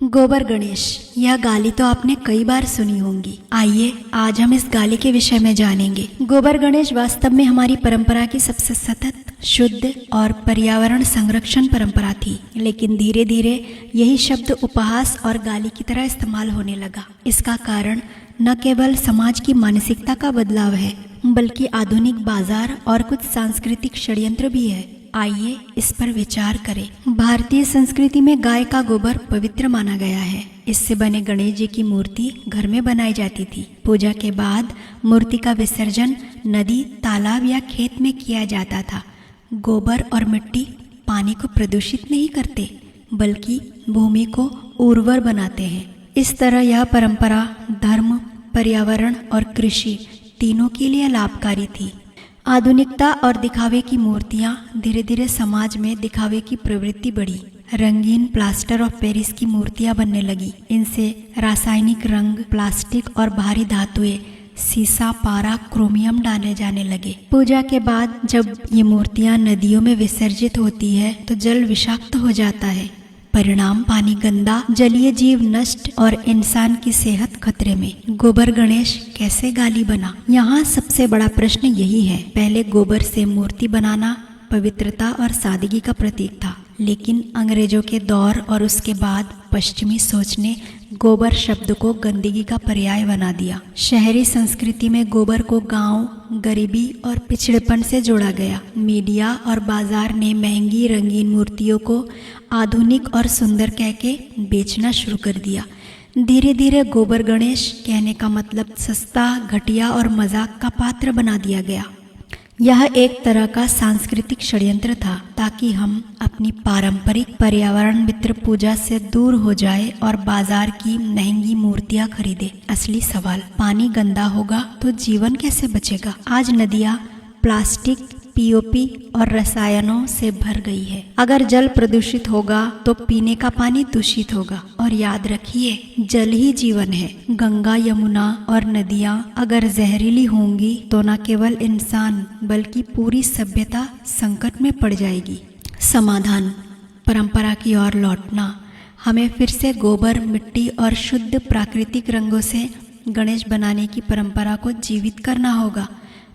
गोबर गणेश, यह गाली तो आपने कई बार सुनी होंगी। आइए आज हम इस गाली के विषय में जानेंगे। गोबर गणेश वास्तव में हमारी परंपरा की सबसे सतत, शुद्ध और पर्यावरण संरक्षण परंपरा थी, लेकिन धीरे धीरे यही शब्द उपहास और गाली की तरह इस्तेमाल होने लगा। इसका कारण न केवल समाज की मानसिकता का बदलाव है, बल्कि आधुनिक बाजार और कुछ सांस्कृतिक षड्यंत्र भी है। आइए इस पर विचार करें। भारतीय संस्कृति में गाय का गोबर पवित्र माना गया है। इससे बने गणेश जी की मूर्ति घर में बनाई जाती थी। पूजा के बाद मूर्ति का विसर्जन नदी, तालाब या खेत में किया जाता था। गोबर और मिट्टी पानी को प्रदूषित नहीं करते, बल्कि भूमि को उर्वर बनाते हैं। इस तरह यह परंपरा धर्म, पर्यावरण और कृषि तीनों के लिए लाभकारी थी। आधुनिकता और दिखावे की मूर्तियां धीरे धीरे समाज में दिखावे की प्रवृत्ति बढ़ी। रंगीन प्लास्टर ऑफ पेरिस की मूर्तियां बनने लगी। इनसे रासायनिक रंग, प्लास्टिक और भारी धातुएं, सीसा, पारा, क्रोमियम डाले जाने लगे। पूजा के बाद जब ये मूर्तियां नदियों में विसर्जित होती है तो जल विषाक्त हो जाता है। परिणाम पानी गंदा, जलीय जीव नष्ट और इंसान की सेहत खतरे में। गोबर गणेश कैसे गाली बना? यहाँ सबसे बड़ा प्रश्न यही है। पहले गोबर से मूर्ति बनाना पवित्रता और सादगी का प्रतीक था, लेकिन अंग्रेजों के दौर और उसके बाद पश्चिमी सोच ने गोबर शब्द को गंदगी का पर्याय बना दिया। शहरी संस्कृति में गोबर को गांव, गरीबी और पिछड़ेपन से जोड़ा गया। मीडिया और बाजार ने महंगी रंगीन मूर्तियों को आधुनिक और सुंदर कहके बेचना शुरू कर दिया। धीरे धीरे गोबर गणेश कहने का मतलब सस्ता, घटिया और मजाक का पात्र बना दिया गया। यह एक तरह का सांस्कृतिक षड्यंत्र था ताकि हम अपनी पारंपरिक पर्यावरण मित्र पूजा से दूर हो जाए और बाजार की महंगी मूर्तियां खरीदे। असली सवाल, पानी गंदा होगा तो जीवन कैसे बचेगा? आज नदियां प्लास्टिक, पीओपी और रसायनों से भर गई है। अगर जल प्रदूषित होगा तो पीने का पानी दूषित होगा। और याद रखिए, जल ही जीवन है। गंगा, यमुना और नदियां अगर जहरीली होंगी तो न केवल इंसान बल्कि पूरी सभ्यता संकट में पड़ जाएगी। समाधान, परंपरा की ओर लौटना। हमें फिर से गोबर, मिट्टी और शुद्ध प्राकृतिक रंगों से गणेश बनाने की परंपरा को जीवित करना होगा।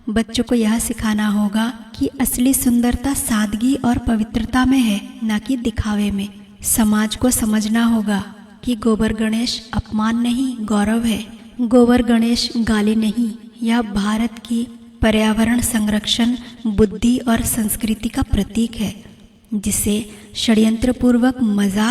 बच्चों को यह सिखाना होगा कि असली सुंदरता सादगी और पवित्रता में है, न कि दिखावे में। समाज को समझना होगा कि गोबर गणेश अपमान नहीं, गौरव है। गोबर गणेश गाली नहीं, यह भारत की पर्यावरण संरक्षण, बुद्धि और संस्कृति का प्रतीक है, जिसे षड्यंत्रपूर्वक मजाक